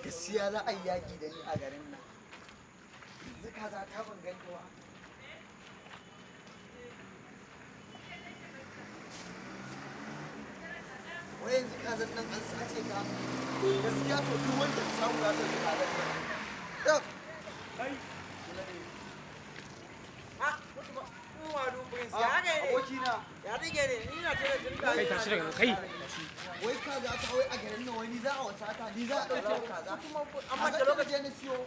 gaskiya za a yi yaƙi da ni a garin nan. Yanzu kaza ta ban gantowa. Wai yanzu kazan nan an sace ka. Gaskiya to duk wanda ta samu ya ɗauki kazan nan. Abokina. Ya rike ne, ni na tare da kai tashi daga kai Wai kaza ta wai a garin nan wani za a wasa ta ni za a ɗauke kaza. amma da lokacin na siyo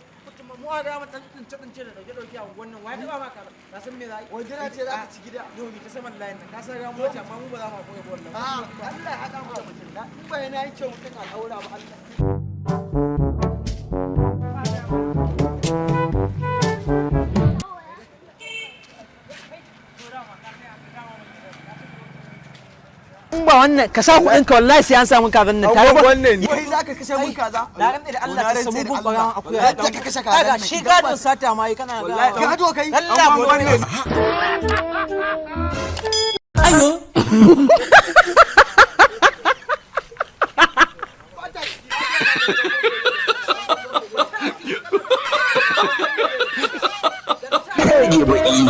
mu a ga mata tsince da dauke a wannan wai ta ba maka ka san me za yi Wai jira ce za ta ci gida. yau ni ta saman layin ta ka san ga mota amma mu ba za mu koyi wannan Allah ya haɗa mu da mutum na. In ba yana yin kyau mutum al'aura ba Allah. in ba wannan ka sa kuɗin ka wallahi sai an samu kazan nan tare ba wannan ne. Wai za ka kashe mun kaza. da ran da Allah ka samu gumbaran akuya Yadda ka kashe kazan nan. shi gadon sata ma yi kana ga Gado kai. Allah mu wannan ayo rage baki